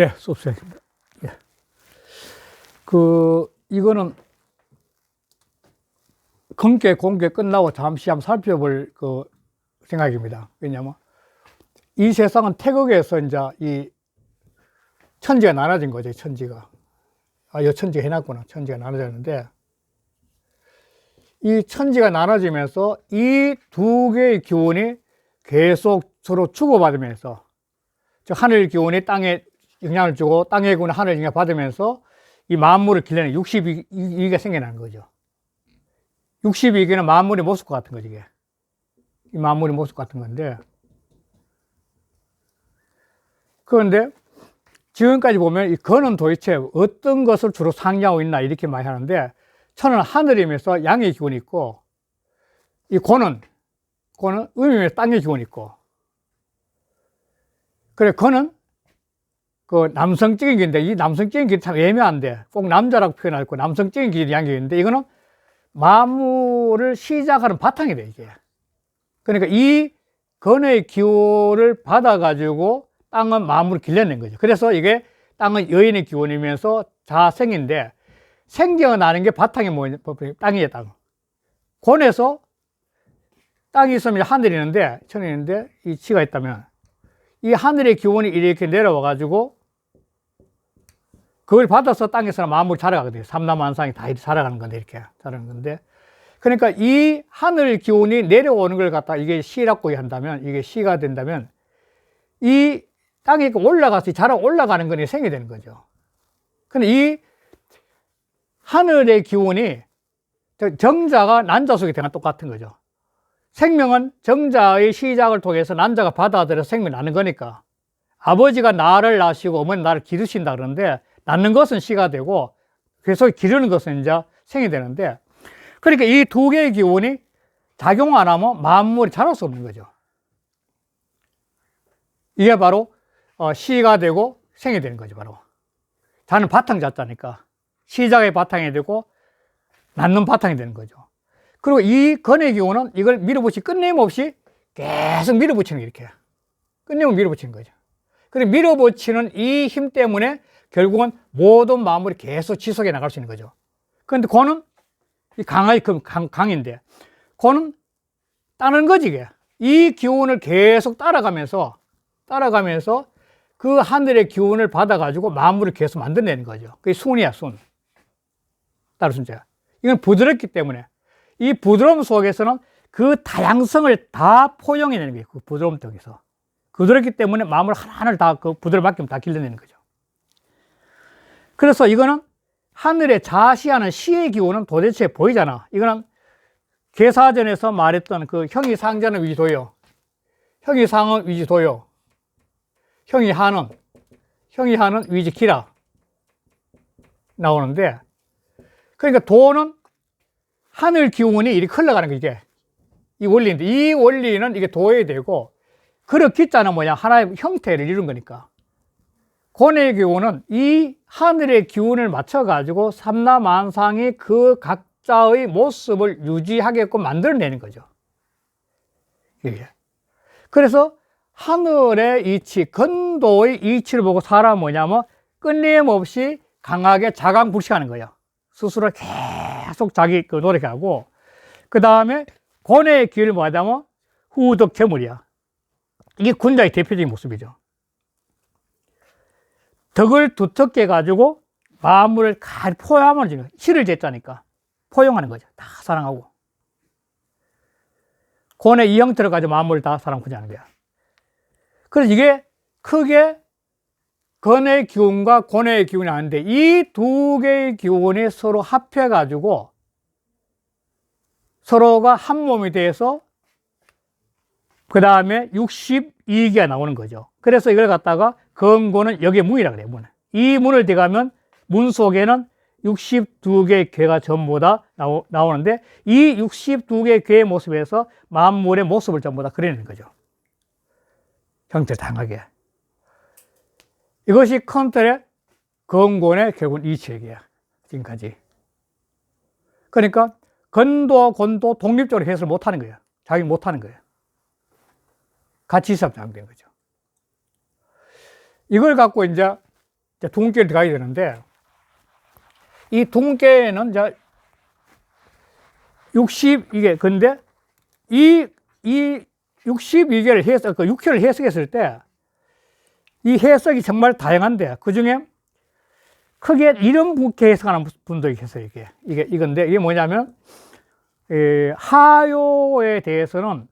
예, 수업시간입니다. 예. 이거는 건계, 공개 끝나고 잠시 한번 살펴볼 생각입니다. 왜냐면 이 세상은 태극에서 이제 이 천지가 나눠진 거죠, 천지가. 이 천지가 해놨구나. 천지가 나눠졌는데, 이 천지가 나눠지면서 이 두 개의 기운이 계속 서로 주고받으면서, 즉, 하늘 기운이 땅에 영향을 주고, 땅의 기운이 하늘 영향을 받으면서 이 만물을 길러내 62기가 생겨나는 거죠. 62기는 만물의 모습과 같은 거죠, 이게. 이 만물의 모습 같은 건데, 그런데 지금까지 보면 이 건은 도대체 어떤 것을 주로 상징하고 있나 이렇게 많이 하는데, 천은 하늘이면서 양의 기운이 있고, 이 고는 음이면서 땅의 기운이 있고, 그래, 건은 남성적인 길인데, 이 남성적인 길이 참 애매한데, 꼭 남자라고 표현하고 남성적인 길이 양이 있는데, 이거는 만물을 시작하는 바탕이 돼, 이게. 그러니까 이 건의 기운을 받아가지고 땅은 만물을 길러낸 거죠. 그래서 이게 땅은 여인의 기운이면서 자생인데, 생겨나는 게 바탕이 뭐냐, 땅이에요, 땅. 곤에서 땅이 있으면 하늘이 있는데, 천이 있는데, 이 지가 있다면, 이 하늘의 기운이 이렇게 내려와가지고, 그걸 받아서 땅에서는 만물이 자라가거든요. 삼라만상이 다 자라가는 건데, 이렇게 자라는 건데. 그러니까 이 하늘 기운이 내려오는 걸 갖다 이게 시라고 한다면, 이게 시가 된다면, 이 땅에 올라가서 자라 올라가는 거니 생이 되는 거죠. 근데 이 하늘의 기운이 정자가 난자 속에 들어간 똑같은 거죠. 생명은 정자의 시작을 통해서 난자가 받아들여서 생명이 나는 거니까. 아버지가 나를 낳으시고 어머니 나를 기르신다 그러는데, 낳는 것은 시가 되고 계속 기르는 것은 이제 생이 되는데, 그러니까 이 두 개의 기운이 작용 안 하면 만물이 자랄 수 없는 거죠. 이게 바로 시가 되고 생이 되는 거죠, 바로. 자는 바탕 자자니까 시작의 바탕이 되고 낳는 바탕이 되는 거죠. 그리고 이 건의 기운은 이걸 밀어붙이 끊임없이 계속 밀어붙이는 게 이렇게. 끊임없이 밀어붙이는 거죠. 그리고 밀어붙이는 이 힘 때문에 결국은 모든 만물이 계속 지속해 나갈 수 있는 거죠. 그런데 고는 이 강인데, 고는 따는 거지, 이게. 이 기운을 계속 따라가면서 그 하늘의 기운을 받아가지고 만물을 계속 만들어내는 거죠. 그게 순이야, 순. 따로 순자. 이건 부드럽기 때문에, 이 부드러움 속에서는 그 다양성을 다 포용해내는 거예요. 그 부드러움 속에서. 부드럽기 때문에 마음을 하나하나를 다 그 부드러운 맡기면 다 길러내는 거죠. 그래서 이거는 하늘에 자시하는 시의 기운은 도대체 보이잖아. 이거는 계사전에서 말했던 그 형이 상자는 위지도요. 형이 상은 위지도요. 형이 하는 위지기라 나오는데, 그러니까 도는 하늘 기운이 이렇게 흘러가는 거, 이게. 이 원리인데, 이 원리는 이게 도에 되고, 그렇기자는 뭐냐, 하나의 형태를 이룬 거니까. 곤의 기운은 이 하늘의 기운을 맞춰가지고 삼라만상이 그 각자의 모습을 유지하게끔 만들어내는 거죠. 이게. 그래서 하늘의 이치, 건도의 이치를 보고 사람은 뭐냐면 끊임없이 강하게 자강불식하는 거예요. 스스로 계속 자기 노력하고, 그 다음에 곤의 기운을 뭐하냐면 후덕재물이야. 이게 군자의 대표적인 모습이죠. 덕을 두텁게 가지고 만물을 포용하는 거죠. 실을 쟀자니까 포용하는 거죠. 다 사랑하고. 곤의 이 형태를 가지고 만물을 다 사랑하고자 하는 거야. 그래서 이게 크게 건의 기운과 곤의 기운이 아닌데, 이 두 개의 기운이 서로 합해가지고 서로가 한 몸이 돼서 그 다음에 62기가 나오는 거죠. 그래서 이걸 갖다가 건고는 여기에 문이라고 그래요, 문. 이 문을 들어가면 문 속에는 62개의 괴가 전부 다 나오는데, 이 62개의 괴의 모습에서 만물의 모습을 전부 다 그리는 거죠. 형태를 다양하게. 이것이 컨트롤의 건곤의 결국은 이치얘기야, 지금까지. 그러니까 건도와 곤도 독립적으로 해석을 못하는 거예요. 자기 못하는 거예요. 같이 있으면 잘못된 거죠. 이걸 갖고 이제 이제 둥계를 들어가야 되는데, 이 둥계는 이제 이게, 근데 이 62개를 해석, 그 6회를 해석했을 때, 이 해석이 정말 다양한데, 그 중에 크게 이런 분께 해석하는 분들이 계세요, 이건데, 이게 뭐냐면, 하요에 대해서는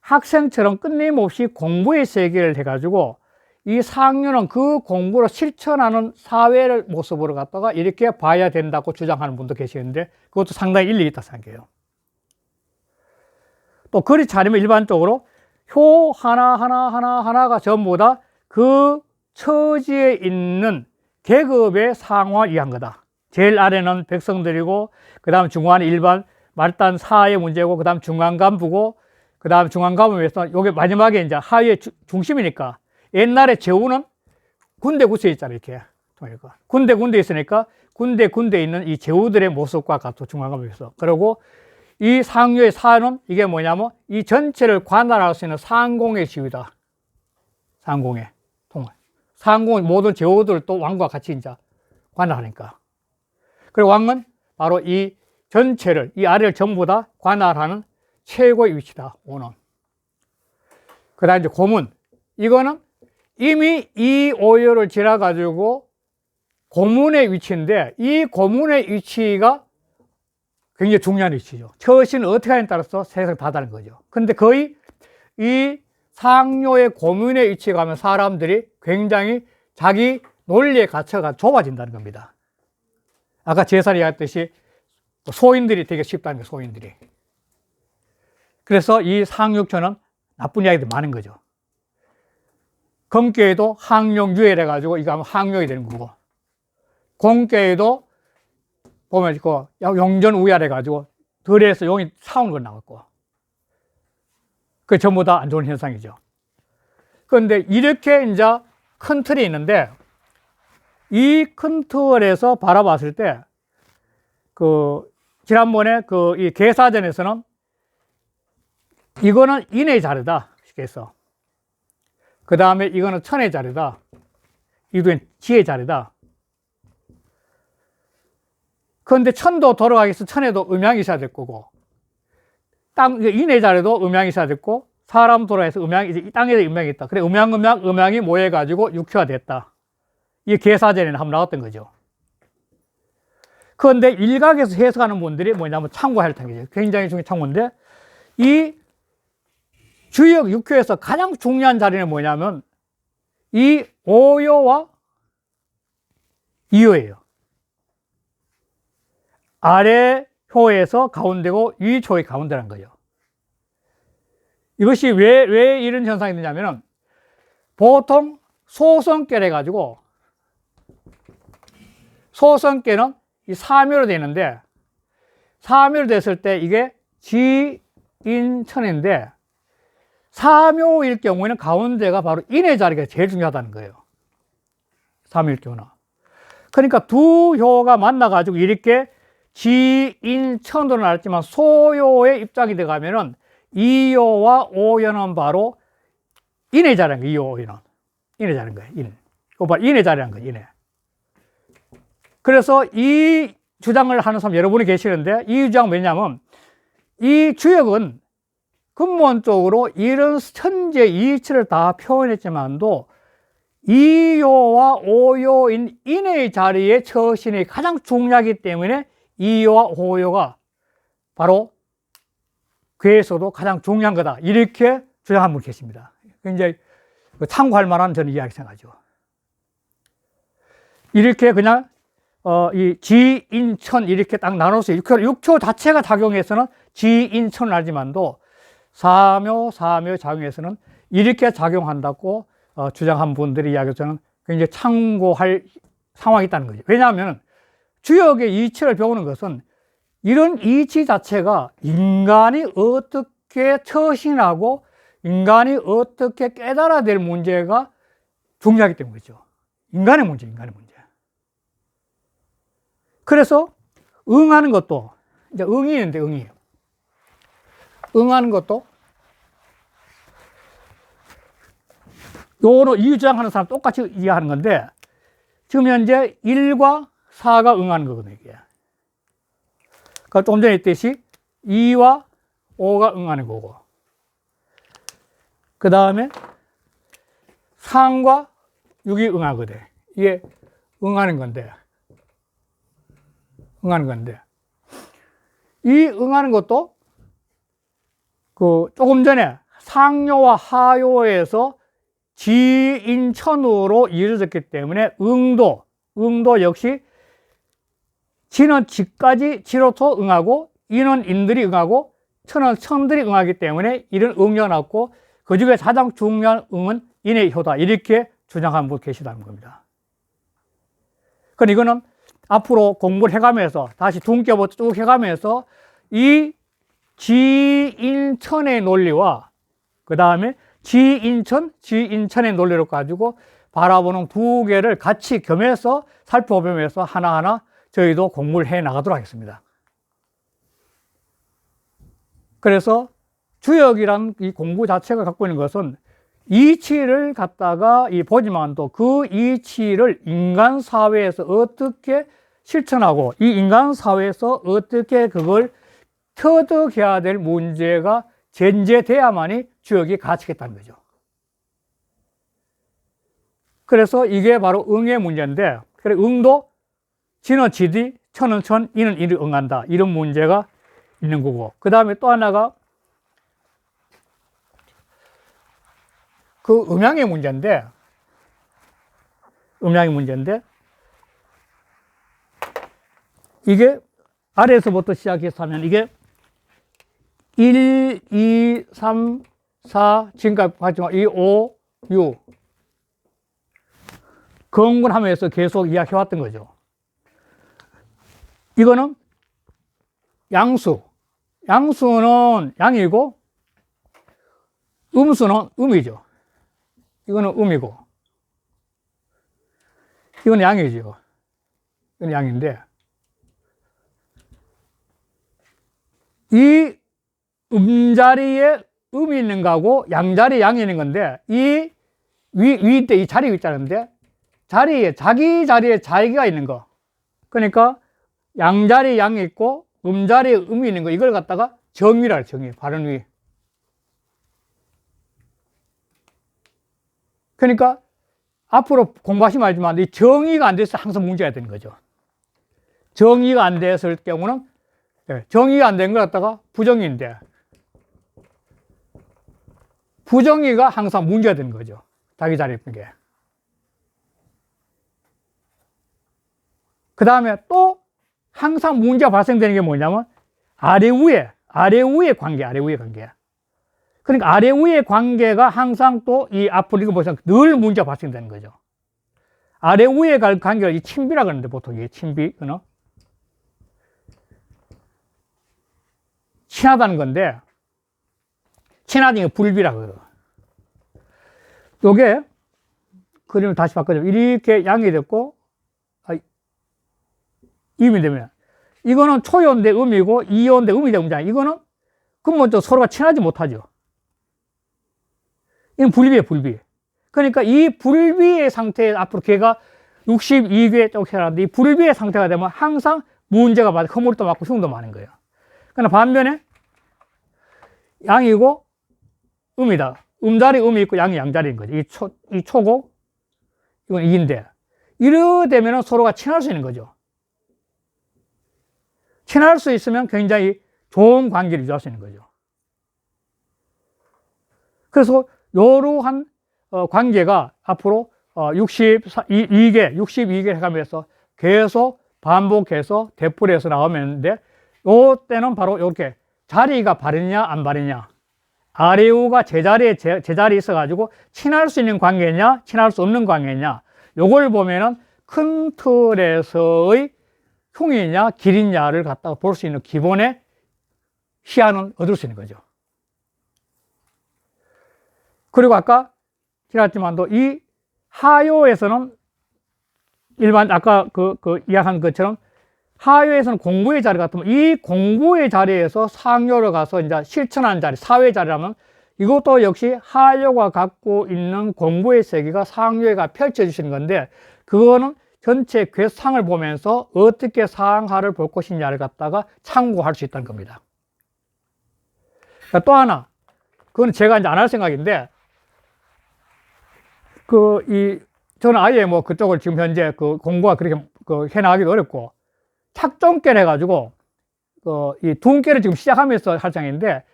학생처럼 끊임없이 공부의 세계를 해가지고, 이 상류는 그 공부를 실천하는 사회를 모습으로 갖다가 이렇게 봐야 된다고 주장하는 분도 계시는데, 그것도 상당히 일리 있다 생각해요. 또 그렇지 않으면 일반적으로 효 하나가 전부 다 그 처지에 있는 계급의 상황을 이해한 거다. 제일 아래는 백성들이고, 그 다음 중간에 일반 말단 사회 문제고, 그 다음 중간간부고, 그 다음 중간간부에 위해서 요게 마지막에 이제 하위의 중심이니까, 옛날에 제후는 군대 있잖아요, 이렇게. 군대 있으니까 군대에 있는 이 제후들의 모습과 같고 중간간부에서. 그리고 이 상류의 사는 이게 뭐냐면 이 전체를 관할할 수 있는 상공의 지위다. 상공의 통을. 상공의 모든 제후들도 왕과 같이 이제 관할하니까. 그리고 왕은 바로 이 전체를, 이 아래를 전부 다 관할하는 최고의 위치다, 오는. 그 다음에 이제 고문. 이거는 이미 이 오요를 지나가지고 고문의 위치인데, 이 고문의 위치가 굉장히 중요한 위치죠. 처신을 어떻게 하냐에 따라서 세상 다 다른 거죠. 근데 거의 이 상류의 고문의 위치에 가면 사람들이 굉장히 자기 논리에 갇혀가 좁아진다는 겁니다. 아까 제사를 이야기했듯이 소인들이 되게 쉽다는 거예요, 소인들이. 그래서 이 상륙처는 나쁜 이야기들이 많은 거죠. 검교에도 항용유예를 해가지고 이거 하면 항용이 되는 거고, 공교에도 보면 그 용전우야를 해가지고 덜에서 용이 사오는 거 나왔고, 그 전부 다 안 좋은 현상이죠. 그런데 이렇게 이제 큰 틀이 있는데, 이 큰 틀에서 바라봤을 때, 지난번에 이 계사전에서는 이거는 인의 자리다, 쉽게 해서. 그 다음에 이거는 천의 자리다. 이건 지의 자리다. 그런데 천도 돌아가기 위해서 천에도 음양이 있어야 될 거고, 인의 자리도 음양이 있어야 됐고, 사람 돌아가서 이제 땅에 음양이 있다. 그래, 음양이 모여가지고 육효가 됐다. 이게 계사전에 한번 나왔던 거죠. 그런데 일각에서 해석하는 분들이 뭐냐면 참고할 텐데, 굉장히 중요한 참고인데, 이 주역 육효에서 가장 중요한 자리는 뭐냐면 이 오요와 이요예요. 아래 효에서 가운데고 위 효의 가운데라는 거예요. 이것이 왜 이런 현상이 되냐면은 보통 소성계를 해가지고, 소성계는 이 사묘로 되는데, 사묘로 됐을 때 이게 지인천인데, 사묘일 경우에는 가운데가 바로 인의 자리가 제일 중요하다는 거예요. 사묘일 경우는. 그러니까 두 효가 만나가지고 이렇게 지인천으로 나왔지만 소요의 입장이 들어가면은 이요와 오요는 바로 인의 자리인 거예요. 이요, 오요는. 인의 자리인 거예요. 이거 바로 인의 자리라는 거예요. 인의. 그래서 이 주장을 하는 사람 여러분이 계시는데, 이 주장은 뭐냐면 이 주역은 근본적으로 이런 천재 이치를 다 표현했지만도 이요와 오요인 인의 자리의 처신이 가장 중요하기 때문에 이요와 오요가 바로 괴에서도 가장 중요한 거다, 이렇게 주장한 분이 계십니다. 굉장히 참고할 만한 저는 이야기 생각하죠. 이렇게 그냥 이 지인천 이렇게 딱 나눠서 6초 자체가 작용해서는 지인천을 하지만도 사묘 작용에서는 이렇게 작용한다고 주장한 분들의 이야기를 저는 굉장히 참고할 상황이 있다는 거죠. 왜냐하면 주역의 이치를 배우는 것은 이런 이치 자체가 인간이 어떻게 처신하고 인간이 어떻게 깨달아야 될 문제가 중요하기 때문이죠. 인간의 문제. 그래서 응하는 것도, 이제 응이 있는데, 응하는 것도 요거는 이 주장하는 사람 똑같이 이해하는 건데, 지금 현재 1과 4가 응하는 거거든요, 이게. 그러니까 좀 전에 했듯이 2와 5가 응하는 거고, 그 다음에 3과 6이 응하거든. 이게 응하는 건데, 이 응하는 것도 조금 전에 상요와 하요에서 지인천으로 이루어졌기 때문에 응도 역시 지는 지까지 지로서 응하고, 인은 인들이 응하고, 천은 천들이 응하기 때문에 이런 응이 나왔고, 그 중에 가장 중요한 응은 인의 효다, 이렇게 주장하는 분 계시다는 겁니다. 그러니까 이거는 앞으로 공부를 해가면서 다시 둔께부터 쭉 해가면서 이 지인천의 논리와 그 다음에 지인천의 논리를 가지고 바라보는 두 개를 같이 겸해서 살펴보면서 하나하나 저희도 공부를 해 나가도록 하겠습니다. 그래서 주역이란 이 공부 자체가 갖고 있는 것은 이치를 갖다가 보지만 또 그 이치를 인간 사회에서 어떻게 실천하고 이 인간 사회에서 어떻게 그걸 터득해야 될 문제가 전제돼야만이 주역이 가치가 있다는 거죠. 그래서 이게 바로 응의 문제인데, 그래 응도 지는 지디, 천은 천, 인은 인을 응한다, 이런 문제가 있는 거고, 그 다음에 또 하나가 그 음양의 문제인데, 이게 아래에서부터 시작해서 하면 이게 1, 2, 3, 4, 지금까지 봤지만 이 5, 6 건군하면서 계속 이야기해왔던 거죠. 이거는 양수는 양이고 음수는 음이죠. 이거는 음이고 이건 양이죠. 이건 양인데, 이 음자리에 음이 있는 거하고 양자리에 양이 있는 건데, 이 위 때 이 자리가 있다는데, 자기 자리에 자기가 있는 거, 그러니까 양자리에 양이 있고 음자리에 음이 있는 거, 이걸 갖다가 정위라 해요. 정위, 바른 위. 그러니까 앞으로 공부하시면 알지만 이 정의가 안 돼서 항상 문제가 되는 거죠. 정의가 안 됐을 경우는, 정의가 안 된 걸 갖다가 부정의인데, 부정의가 항상 문제가 되는 거죠. 자기 자리에 있는 게. 그 다음에 또 항상 문제가 발생되는 게 뭐냐면 아래 위의 관계. 그러니까 아래 위의 관계가 항상 또 이 앞으로 이거 보시면 늘 문제가 발생되는 거죠. 아래 위의 관계가 이 친비라 그러는데, 보통 이게 친비, 친하다는 건데, 친하다는 게 불비라 그래요. 요게 그림을 다시 바꿔줘. 이렇게 양이 됐고, 임이 되면, 이거는 초요인데 음이고, 이요인데 음이 되면, 이거는 근본적으로 서로가 친하지 못하죠. 이건 불비예요, 불비. 그러니까 이 불비의 상태에 앞으로 걔가 62개 쪽 해라는데, 이 불비의 상태가 되면 항상 문제가 많아. 허물도 많고 흉도 많은 거예요. 그러나 반면에 양이고 음이다. 음자리 음이 있고 양이 양자리인 거죠. 이 초고, 이건 이인데, 이러 되면 서로가 친할 수 있는 거죠. 친할 수 있으면 굉장히 좋은 관계를 유지할 수 있는 거죠. 그래서 이러한 관계가 앞으로 62개 해가면서 계속 반복해서 되풀이해서 나오는데, 요때는 바로 이렇게 자리가 바르냐 안 바르냐, 아래우가 제자리에 있어가지고 친할 수 있는 관계냐 친할 수 없는 관계냐, 요걸 보면은 큰 틀에서의 흉이냐 길이냐를 갖다가 볼 수 있는 기본의 시야는 얻을 수 있는 거죠. 그리고 아까 지났지만도 이 하요에서는 일반 아까 이야기한 것처럼 하요에서는 공부의 자리 같으면 이 공부의 자리에서 상요로 가서 이제 실천하는 자리, 사회 자리라면 이것도 역시 하요가 갖고 있는 공부의 세계가 상요가 펼쳐지시는 건데, 그거는 전체 괴상을 보면서 어떻게 상하를 볼 것이냐를 갖다가 참고할 수 있다는 겁니다. 또 하나, 그건 제가 이제 안 할 생각인데, 저는 아예 뭐 그쪽을 지금 현재 공부가 그렇게 해나가기도 어렵고, 착종계를 해가지고, 이 두음계를 지금 시작하면서 할 생각인데,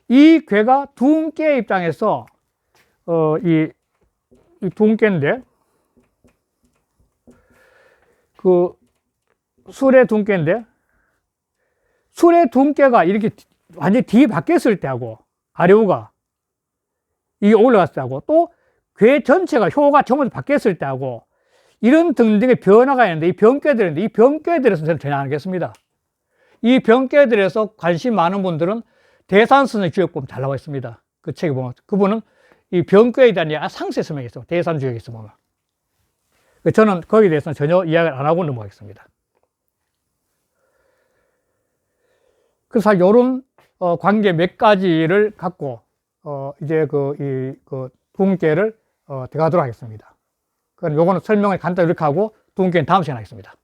이 괴가 두음계 입장에서, 이 두음계인데, 술의 두음계인데, 술의 두음계가 이렇게 완전히 뒤바뀌었을 때하고, 아래우가, 이게 올라갔을 때하고, 또, 괴 전체가 효가 전부 바뀌었을 때하고, 이런 등등의 변화가 있는데, 이 병괴들인데, 이 병괴들에서 저는 전혀 안 하겠습니다. 이 병괴들에서 관심 많은 분들은 대산선의 주역 보면 잘 나와 있습니다. 그 책에 보면. 그분은 이 병괴에 대한 상세 설명이 있어요. 대산주역에서 보면. 저는 거기에 대해서는 전혀 이야기를 안 하고 넘어가겠습니다. 그래서 이런 관계 몇 가지를 갖고 이제 두음계를 들어가도록 하겠습니다. 그럼 요거는 설명을 간단히 이렇게 하고 두음계는 다음 시간에 하겠습니다.